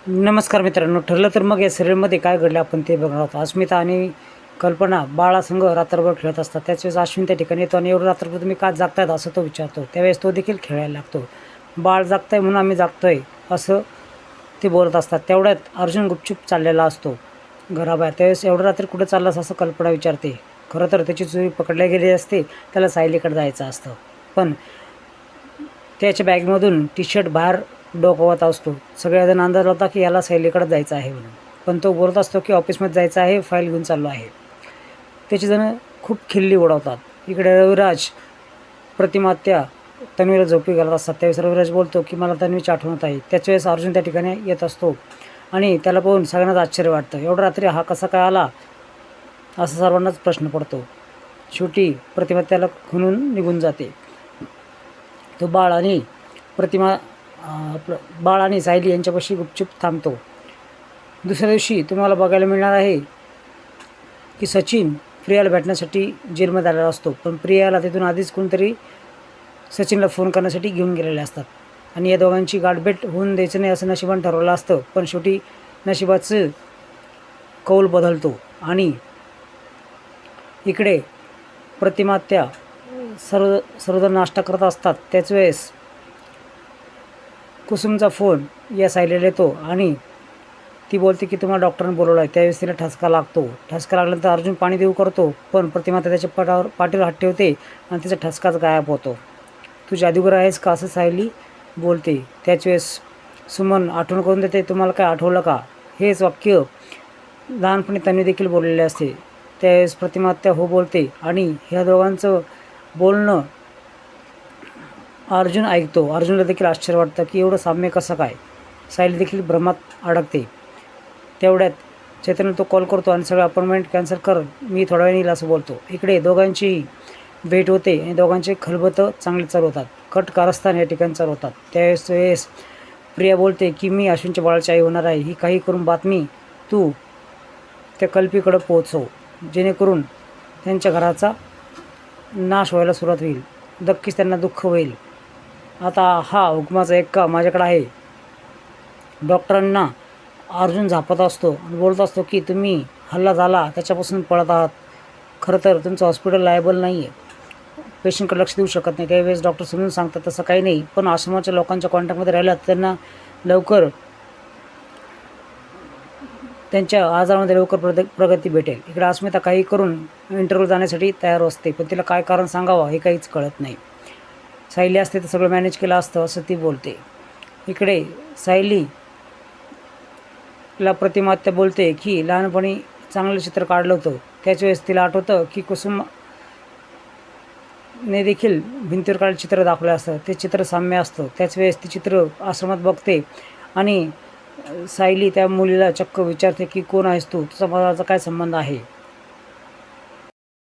नमस्कार मित्रांनो, ठरलं तर मग या सिरियलमध्ये काय घडलं आपण ते बघणार आहोत. अस्मिता आणि कल्पना बाळासंग रात्रभर खेळत असतात. त्याच वेळेस अश्विन त्या ठिकाणी येतो आणि एवढं रात्रभर तुम्ही का जागतायत असं तो विचारतो. त्यावेळेस तो देखील खेळायला लागतो. बाळ जागतंय म्हणून आम्ही जागतोय असं ते बोलत असतात. तेवढ्यात अर्जुन गुपचूप चाललेला असतो घराबाहेर. त्यावेळेस एवढं रात्री कुठं चाललास असं कल्पना विचारते. खरं तर त्याची चोरी पकडल्या गेली असते. त्याला सायलीकडे जायचं असतं, पण त्याच्या बॅगमधून टी शर्ट बाहेर डोकावत असतो. सगळ्याजण अंदाज लावता की याला सायलीकडे जायचं आहे म्हणून, पण तो बोलत असतो की ऑफिसमध्ये जायचं आहे, फाईल घेऊन चाललो आहे. त्याची जणं खूप खिल्ली उडवतात. इकडे रविराज प्रतिमात्या तन्वीला झोपी घालत असतात. त्यावेळेस रविराज बोलतो की मला तन्वीची आठवण होत आहे. त्याच वेळेस अर्जुन त्या ठिकाणी येत असतो आणि त्याला पाहून सगळ्यांनाच आश्चर्य वाटतं. एवढं रात्री हा कसा काय आला असा सर्वांनाच प्रश्न पडतो. शेवटी प्रतिमा त्याला खुणून निघून जाते. तो बाळ आणि प्रतिमा आपलं बाळ आणि सायली यांच्यापाशी गुपचूप थांबतो. दुसऱ्या दिवशी तुम्हाला बघायला मिळणार आहे की सचिन प्रियाला भेटण्यासाठी जेलमध्ये आलेला असतो, पण प्रियाला तिथून आधीच कोणतरी सचिनला फोन करण्यासाठी घेऊन गेलेले असतात आणि या दोघांची गाठभेट होऊन द्यायचं नाही असं नशिबानं ठरवलं असतं. पण शेवटी नशिबाचं कौल बदलतो आणि इकडे प्रतिमा त्या सर्वजण नाश्ता करत असतात. त्याच वेळेस कुसुमचा फोन या सायलीला येतो आणि ती बोलते की तुम्हाला डॉक्टरने बोलवलं आहे. त्यावेळेस तिला ठसका लागतो. ठसका लागल्यानंतर अर्जुन पाणी देऊ करतो, पण प्रतिमा त्याच्या पाठीवर हात ठेवते आणि तिचा ठसकाच गायब होतो. तू जादूगर आहेस का असं सायली बोलते. त्याच वेळेस सुमन आठवण करून देते, तुम्हाला काय आठवलं का? हेच वाक्य लहानपणी त्यांनी देखील बोललेले असते. त्यावेळेस प्रतिमा त्या हो बोलते आणि ह्या दोघांचं बोलणं अर्जुन ऐकतो. अर्जुनला देखील आश्चर्य वाटतं की एवढं साम्य कसं काय. सायली देखील भ्रमात अडकते. तेवढ्यात चैतन्य तो कॉल करतो आणि सगळं अपॉइंटमेंट कॅन्सल कर, मी थोड्या वेळ येईल असं बोलतो. इकडे दोघांची भेट होते आणि दोघांचे खलबतं चांगले चालू होतात. कट कारस्थान या ठिकाणी चालू होतात. त्यावेळेस प्रिया बोलते की मी अश्विनच्या बाळाची आई होणार आहे. ही काही करून बातमी तू त्या कल्पीकडं पोहोचव, जेणेकरून त्यांच्या घराचा नाश व्हायला सुरुवात होईल. नक्कीच त्यांना दुःख होईल. आता हा हुकमाचा एक्का माझ्याकडे आहे. डॉक्टरांना अर्जुन झापत असतो आणि बोलत असतो की तुम्ही हल्ला झाला त्याच्यापासून पळत आहात. खरं तर तुमचं हॉस्पिटल लायबल नाही आहे, पेशंटकडे लक्ष देऊ शकत नाही. त्यावेळेस डॉक्टर समजून सांगतात तसं काही नाही, पण आश्रमाच्या लोकांच्या कॉन्टॅक्टमध्ये राहिलं त्यांना लवकर त्यांच्या आजारामध्ये लवकर प्रगती भेटेल. इकडे अस्मिता काही करून इंटरव्ह्यू जाण्यासाठी तयार असते, पण तिला काय कारण सांगावं हे काहीच कळत नाही. सायली असते तर सगळं मॅनेज केलं असतं असं ती बोलते. इकडे सायलीला प्रतिमात्या बोलते की लहानपणी चांगलं चित्र काढलं होतं. त्याच वेळेस तिला आठवतं की कुसुमने देखील भिंतीवर काढलं चित्र दाखवलं असतं. ते चित्र साम्य असतं. त्याच वेळेस ती चित्र आश्रमात बघते आणि सायली त्या मुलीला चक्क विचारते की कोण आहेस तू, तुझा माझा काय संबंध आहे.